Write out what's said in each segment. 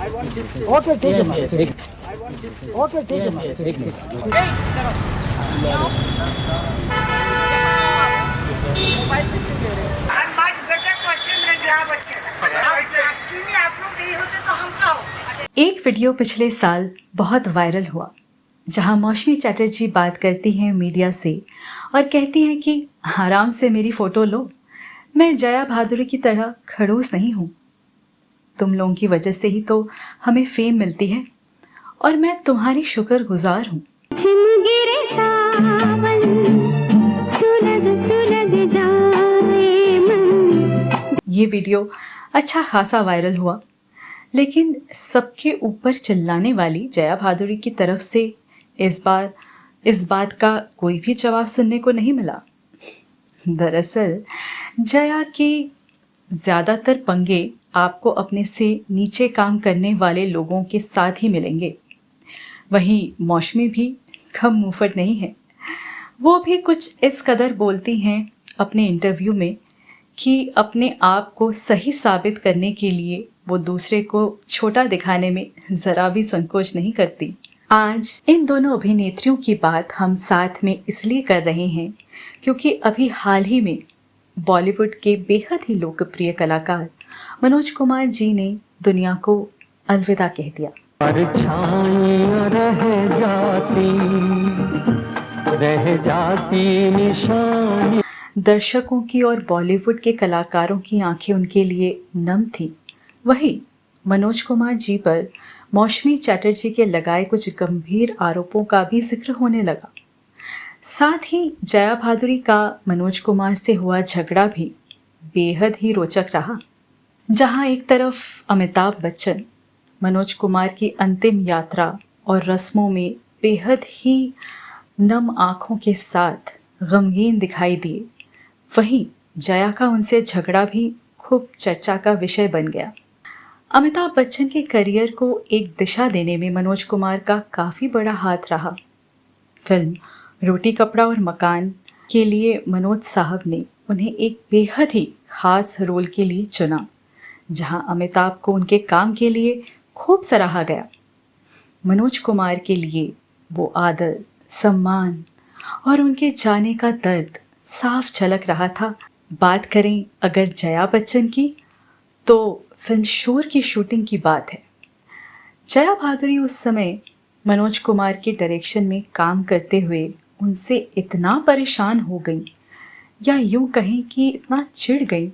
Okay ठीक है ma'am, okay ठीक है ma'am. And much better question than जहाँ बच्चे एक्चुअली आप लोग नहीं होते तो हम क्या हो। एक वीडियो पिछले साल बहुत वायरल हुआ जहां मौसमी चैटर्जी बात करती हैं मीडिया से और कहती हैं कि आराम से मेरी फ़ोटो लो, मैं जया भादुरी की तरह खड़ूस नहीं हूँ। तुम लोगों की वजह से ही तो हमें फेम मिलती है और मैं तुम्हारी शुक्रगुजार हूँ। ये वीडियो अच्छा खासा वायरल हुआ, लेकिन सबके ऊपर चिल्लाने वाली जया भादुरी की तरफ से इस बात का कोई भी जवाब सुनने को नहीं मिला। दरअसल जया के ज़्यादातर पंगे आपको अपने से नीचे काम करने वाले लोगों के साथ ही मिलेंगे। वहीं मौसमी भी कम मुंहफट नहीं है। वो भी कुछ इस कदर बोलती हैं अपने इंटरव्यू में कि अपने आप को सही साबित करने के लिए वो दूसरे को छोटा दिखाने में ज़रा भी संकोच नहीं करती। आज इन दोनों अभिनेत्रियों की बात हम साथ में इसलिए कर रहे हैं क्योंकि अभी हाल ही में बॉलीवुड के बेहद ही लोकप्रिय कलाकार मनोज कुमार जी ने दुनिया को अलविदा कह दिया। रह जाती निशानी। दर्शकों की और बॉलीवुड के कलाकारों की आंखें उनके लिए नम थी। वहीं मनोज कुमार जी पर मौसमी चैटर्जी के लगाए कुछ गंभीर आरोपों का भी जिक्र होने लगा। साथ ही जया भादुरी का मनोज कुमार से हुआ झगड़ा भी बेहद ही रोचक रहा, जहां एक तरफ अमिताभ बच्चन मनोज कुमार की अंतिम यात्रा और रस्मों में बेहद ही नम आँखों के साथ गमगीन दिखाई दिए, वहीं जया का उनसे झगड़ा भी खूब चर्चा का विषय बन गया। अमिताभ बच्चन के करियर को एक दिशा देने में मनोज कुमार का काफ़ी बड़ा हाथ रहा। फिल्म रोटी कपड़ा और मकान के लिए मनोज साहब ने उन्हें एक बेहद ही ख़ास रोल के लिए चुना, जहां अमिताभ को उनके काम के लिए खूब सराहा गया। मनोज कुमार के लिए वो आदर, सम्मान और उनके जाने का दर्द साफ झलक रहा था। बात करें अगर जया बच्चन की, तो फिल्म शोर की शूटिंग की बात है। जया भादुरी उस समय मनोज कुमार के डायरेक्शन में काम करते हुए उनसे इतना परेशान हो गई, या यूं कहें कि इतना चिढ़ गई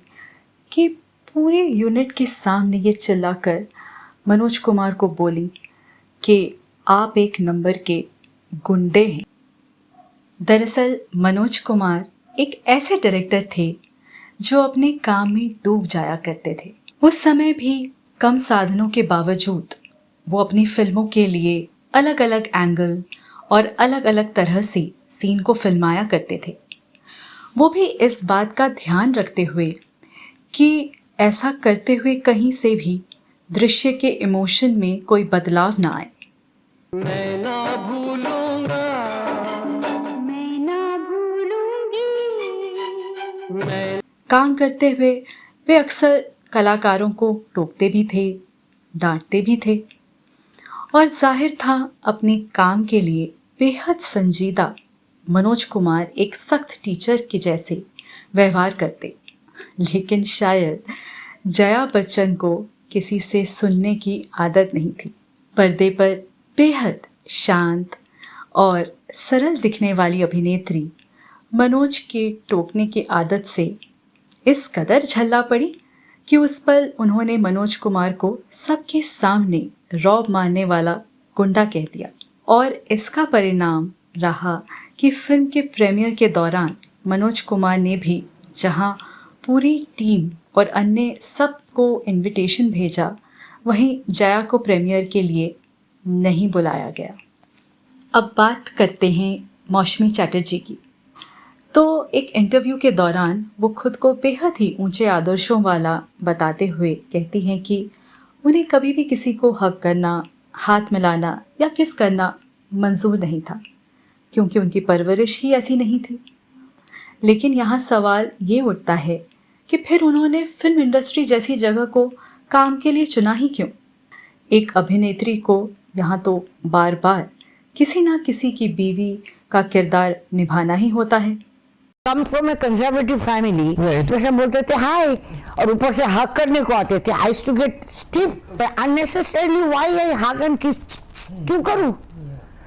कि पूरे यूनिट के सामने ये चिल्लाकर मनोज कुमार को बोली कि आप एक नंबर के गुंडे हैं। दरअसल मनोज कुमार एक ऐसे डायरेक्टर थे जो अपने काम में डूब जाया करते थे। उस समय भी कम साधनों के बावजूद वो अपनी फिल्मों के लिए अलग अलग एंगल और अलग अलग तरह से सीन को फिल्माया करते थे। वो भी इस बात का ध्यान रखते हुए कि ऐसा करते हुए कहीं से भी दृश्य के इमोशन में कोई बदलाव ना आए। मैं ना भूलूंगा, मैं ना भूलूंगी। काम करते हुए वे अक्सर कलाकारों को टोकते भी थे, डांटते भी थे और जाहिर था अपने काम के लिए बेहद संजीदा मनोज कुमार एक सख्त टीचर के जैसे व्यवहार करते। लेकिन शायद जया बच्चन को किसी से सुनने की आदत नहीं थी। पर्दे पर बेहद शांत और सरल दिखने वाली अभिनेत्री मनोज के टोकने की आदत से इस कदर झल्ला पड़ी कि उस पल उन्होंने मनोज कुमार को सबके सामने रौब मारने वाला गुंडा कह दिया। और इसका परिणाम रहा कि फिल्म के प्रीमियर के दौरान मनोज कुमार ने भी जहां पूरी टीम और अन्य सबको इनविटेशन भेजा, वहीं जया को प्रीमियर के लिए नहीं बुलाया गया। अब बात करते हैं मौसमी चैटर्जी की। तो एक इंटरव्यू के दौरान वो खुद को बेहद ही ऊंचे आदर्शों वाला बताते हुए कहती हैं कि उन्हें कभी भी किसी को हक करना, हाथ मिलाना या किस करना मंजूर नहीं था, क्योंकि उनकी परवरिश ही ऐसी नहीं थी। लेकिन यहाँ सवाल ये उठता है कि फिर उन्होंने फिल्म इंडस्ट्री जैसी जगह को काम के लिए चुना ही क्यों? एक अभिनेत्री को यहाँ तो बार बार किसी ना किसी की बीवी का किरदार निभाना ही होता है। Come from A conservative family, तो सब बोलते थे हाय और ऊपर से हक करने को आते थे। I used to get stiff unnecessarily, why I hug and kiss, क्यों करूं?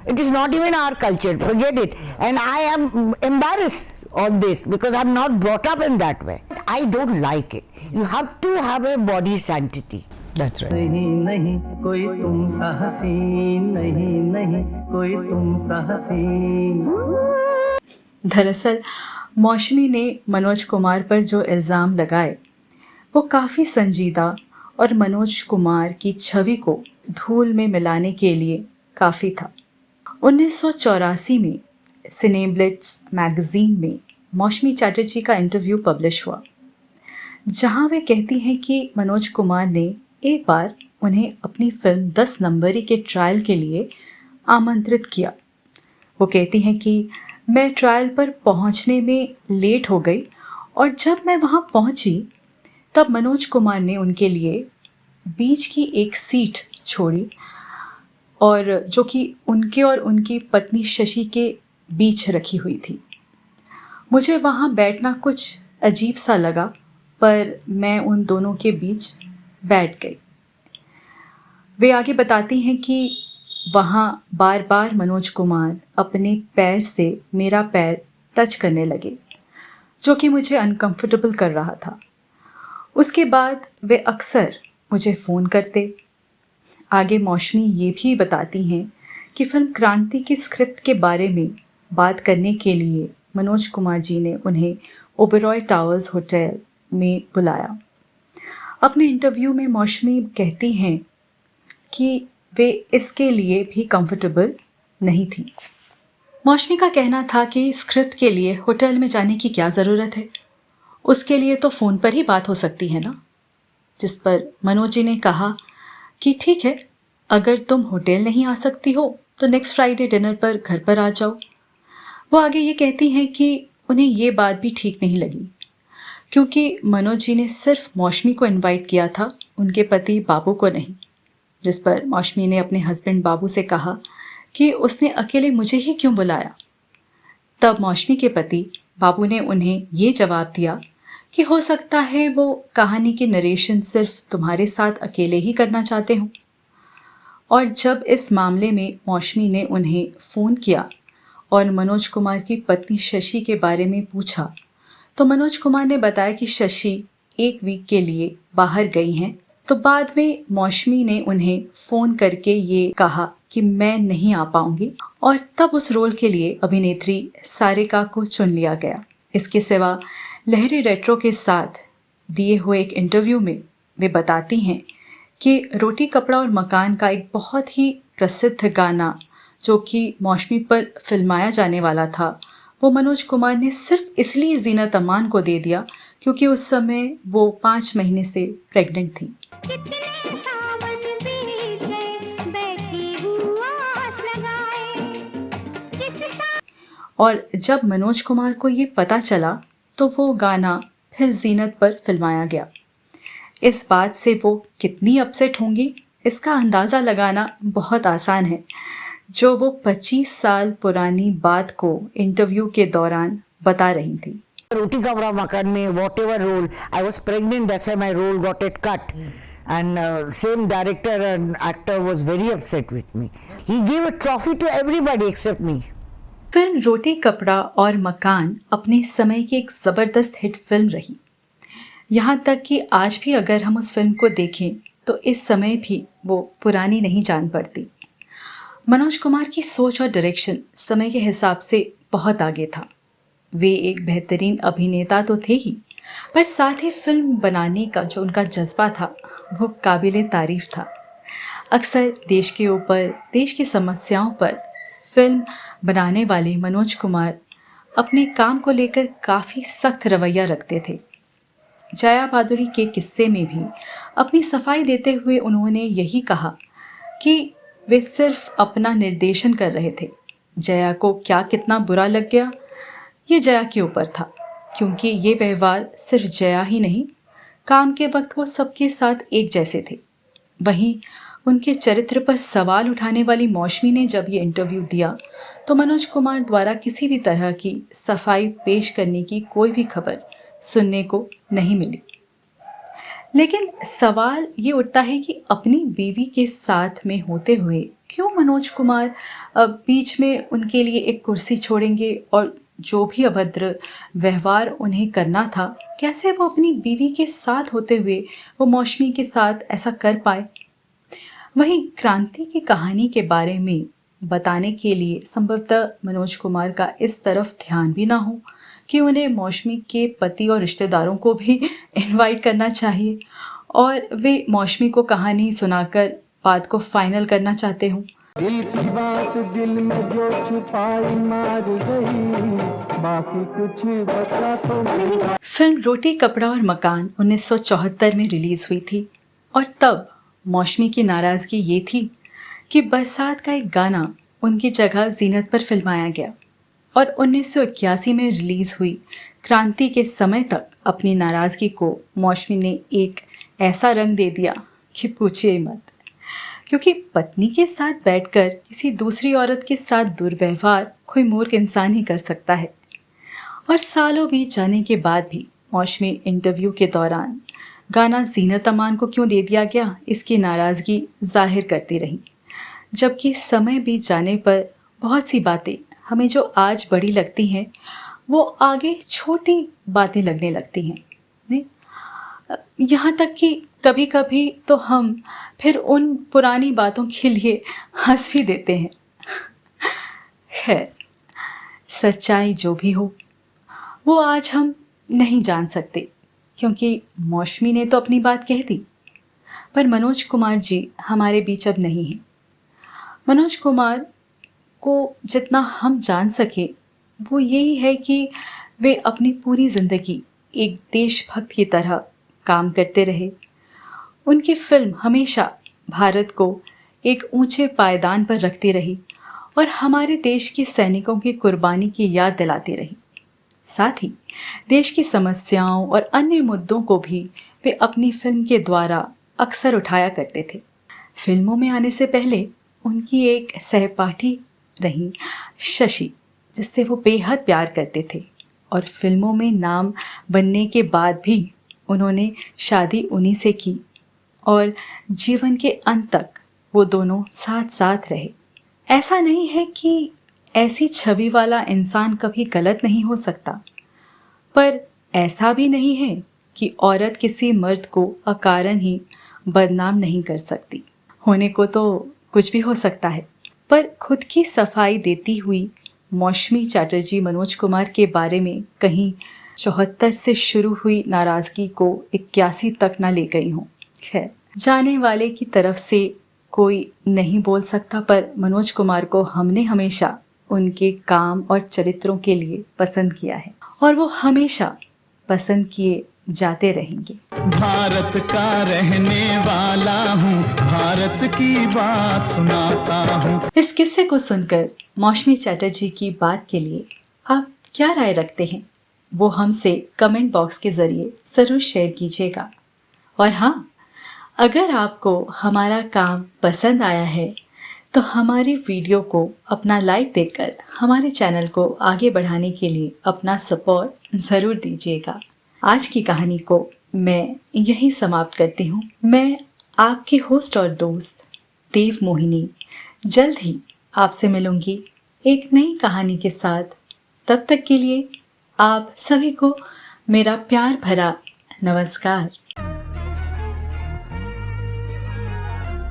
It is not even our culture, forget it. And I am embarrassed on this because I am not brought up in that way. I don't like it. You have to have a body sanctity. That's right. नहीं नहीं कोई तुम सा हसीन, नहीं नहीं कोई तुम सा हसीन। दरअसल मौसमी ने मनोज कुमार पर जो इल्ज़ाम लगाए वो काफ़ी संजीदा और मनोज कुमार की छवि को धूल में मिलाने के लिए काफ़ी था। 1984 में सिनेब्लिट्स मैगज़ीन में मौसमी चैटर्जी का इंटरव्यू पब्लिश हुआ, जहां वे कहती हैं कि मनोज कुमार ने एक बार उन्हें अपनी फिल्म 10 नंबरी के ट्रायल के लिए आमंत्रित किया। वो कहती हैं कि मैं ट्रायल पर पहुंचने में लेट हो गई और जब मैं वहां पहुंची तब मनोज कुमार ने उनके लिए बीच की एक सीट छोड़ी और जो कि उनके और उनकी पत्नी शशि के बीच रखी हुई थी। मुझे वहाँ बैठना कुछ अजीब सा लगा, पर मैं उन दोनों के बीच बैठ गई। वे आगे बताती हैं कि वहाँ बार बार मनोज कुमार अपने पैर से मेरा पैर टच करने लगे, जो कि मुझे अनकंफर्टेबल कर रहा था। उसके बाद वे अक्सर मुझे फ़ोन करते। आगे मौसमी ये भी बताती हैं कि फिल्म क्रांति की स्क्रिप्ट के बारे में बात करने के लिए मनोज कुमार जी ने उन्हें ओबेरॉय टावर्स होटल में बुलाया। अपने इंटरव्यू में मौसमी कहती हैं कि वे इसके लिए भी कंफर्टेबल नहीं थी। मौसमी का कहना था कि स्क्रिप्ट के लिए होटल में जाने की क्या ज़रूरत है, उसके लिए तो फ़ोन पर ही बात हो सकती है ना। जिस पर मनोज जी ने कहा कि ठीक है, अगर तुम होटल नहीं आ सकती हो तो नेक्स्ट फ्राइडे डिनर पर घर पर आ जाओ। वो आगे ये कहती हैं कि उन्हें ये बात भी ठीक नहीं लगी, क्योंकि मनोज जी ने सिर्फ मौसमी को इनवाइट किया था, उनके पति बाबू को नहीं। जिस पर मौसमी ने अपने हस्बैंड बाबू से कहा कि उसने अकेले मुझे ही क्यों बुलाया। तब मौसमी के पति बाबू ने उन्हें ये जवाब दिया कि हो सकता है वो कहानी की नरेशन सिर्फ तुम्हारे साथ अकेले ही करना चाहते हों। और जब इस मामले में मौसमी ने उन्हें फ़ोन किया और मनोज कुमार की पत्नी शशि के बारे में पूछा, तो मनोज कुमार ने बताया कि शशि 1 वीक के लिए बाहर गई हैं। तो बाद में मौसमी ने उन्हें फ़ोन करके ये कहा कि मैं नहीं आ पाऊँगी, और तब उस रोल के लिए अभिनेत्री सारिका को चुन लिया गया। इसके सिवा लहरी रेट्रो के साथ दिए हुए एक इंटरव्यू में वे बताती हैं कि रोटी कपड़ा और मकान का एक बहुत ही प्रसिद्ध गाना जो कि मौसमी पर फिल्माया जाने वाला था, वो मनोज कुमार ने सिर्फ इसलिए ज़ीनत अमान को दे दिया क्योंकि उस समय वो 5 महीने से प्रेग्नेंट थी। और जब मनोज कुमार को ये पता चला तो वो गाना फिर ज़ीनत पर फिल्माया गया। इस बात से वो कितनी अपसेट होंगी इसका अंदाज़ा लगाना बहुत आसान है, जो वो 25 साल पुरानी बात को इंटरव्यू के दौरान बता रही थी। रोटी कपड़ा मकान में whatever role, I was pregnant, that's why my role got it cut. And same director and actor was very upset with me. He gave a trophy to everybody except me. Film Roti Kapda Aur मकान अपने समय की एक ज़बरदस्त hit film रही। यहाँ तक कि आज भी अगर हम उस फिल्म को देखें तो इस समय भी वो पुरानी नहीं जान पड़ती। मनोज कुमार की सोच और डायरेक्शन समय के हिसाब से बहुत आगे था। वे एक बेहतरीन अभिनेता तो थे ही, पर साथ ही फिल्म बनाने का जो उनका जज्बा था वो काबिले तारीफ़ था। अक्सर देश के ऊपर, देश की समस्याओं पर फिल्म बनाने वाले मनोज कुमार अपने काम को लेकर काफ़ी सख्त रवैया रखते थे। जया भादुड़ी के किस्से में भी अपनी सफाई देते हुए उन्होंने यही कहा कि वे सिर्फ अपना निर्देशन कर रहे थे। जया को क्या कितना बुरा लग गया ये जया के ऊपर था, क्योंकि ये व्यवहार सिर्फ जया ही नहीं, काम के वक्त वो सबके साथ एक जैसे थे। वहीं उनके चरित्र पर सवाल उठाने वाली मौशमी ने जब ये इंटरव्यू दिया तो मनोज कुमार द्वारा किसी भी तरह की सफाई पेश करने की कोई भी खबर सुनने को नहीं मिली। लेकिन सवाल ये उठता है कि अपनी बीवी के साथ में होते हुए क्यों मनोज कुमार बीच में उनके लिए एक कुर्सी छोड़ेंगे और जो भी अभद्र व्यवहार उन्हें करना था कैसे वो अपनी बीवी के साथ होते हुए वो मौशमी के साथ ऐसा कर पाए। वहीं क्रांति की कहानी के बारे में बताने के लिए संभवतः मनोज कुमार का इस तरफ ध्यान भी ना हो कि उन्हें मौशमी के पति और रिश्तेदारों को भी इनवाइट करना चाहिए और वे मौशमी को कहानी सुनाकर बात को फाइनल करना चाहते हों। दिल की बात दिल में जो छुपाई मार गई, बाकी कुछ बचा तो नहीं। फिल्म रोटी कपड़ा और मकान 1974 में रिलीज हुई थी और तब मौशमी की नाराज़गी ये थी कि बरसात का एक गाना उनकी जगह जीनत पर फिल्माया गया और 1981 में रिलीज़ हुई क्रांति के समय तक अपनी नाराज़गी को मौशमी ने एक ऐसा रंग दे दिया कि पूछिए मत, क्योंकि पत्नी के साथ बैठकर किसी दूसरी औरत के साथ दुर्व्यवहार कोई मूर्ख इंसान ही कर सकता है। और सालों बीत जाने के बाद भी मौशमी इंटरव्यू के दौरान गाना जीनत अमान को क्यों दे दिया गया इसकी नाराज़गी जाहिर करती रही, जबकि समय बीत जाने पर बहुत सी बातें हमें जो आज बड़ी लगती हैं वो आगे छोटी बातें लगने लगती हैं। नहीं, यहाँ तक कि कभी कभी तो हम फिर उन पुरानी बातों के लिए हंस भी देते हैं। खैर, सच्चाई जो भी हो वो आज हम नहीं जान सकते, क्योंकि मौशमी ने तो अपनी बात कह दी, पर मनोज कुमार जी हमारे बीच अब नहीं हैं। मनोज कुमार को जितना हम जान सके वो यही है कि वे अपनी पूरी ज़िंदगी एक देशभक्त की तरह काम करते रहे। उनकी फिल्म हमेशा भारत को एक ऊंचे पायदान पर रखती रही और हमारे देश के सैनिकों की कुर्बानी की याद दिलाती रही। साथ ही देश की समस्याओं और अन्य मुद्दों को भी वे अपनी फिल्म के द्वारा अक्सर उठाया करते थे। फिल्मों में आने से पहले उनकी एक सहपाठी रही शशि, जिससे वो बेहद प्यार करते थे और फिल्मों में नाम बनने के बाद भी उन्होंने शादी उन्हीं से की और जीवन के अंत तक वो दोनों साथ साथ रहे। ऐसा नहीं है कि ऐसी छवि वाला इंसान कभी गलत नहीं हो सकता, पर ऐसा भी नहीं है कि औरत किसी मर्द को अकारण ही बदनाम नहीं कर सकती। होने को तो कुछ भी हो सकता है, पर खुद की सफाई देती हुई मौशमी चैटर्जी मनोज कुमार के बारे में कहीं 74 से शुरू हुई नाराज़गी को 81 तक ना ले गई हूँ। खैर, जाने वाले की तरफ से कोई नहीं बोल सकता, पर मनोज कुमार को हमने हमेशा उनके काम और चरित्रों के लिए पसंद किया है और वो हमेशा पसंद किए जाते रहेंगे। भारत का रहने वाला हूँ, भारत की बात सुनाता हूँ। इस किस्से को सुनकर मौशमी चैटर्जी की बात के लिए आप क्या राय रखते हैं वो हमसे कमेंट बॉक्स के ज़रिए ज़रूर शेयर कीजिएगा। और हाँ, अगर आपको हमारा काम पसंद आया है तो हमारी वीडियो को अपना लाइक देकर हमारे चैनल को आगे बढ़ाने के लिए अपना सपोर्ट ज़रूर दीजिएगा। आज की कहानी को मैं यहीं समाप्त करती हूँ। मैं आपकी होस्ट और दोस्त देव मोहिनी जल्द ही आपसे मिलूंगी एक नई कहानी के साथ। तब तक के लिए आप सभी को मेरा प्यार भरा नमस्कार।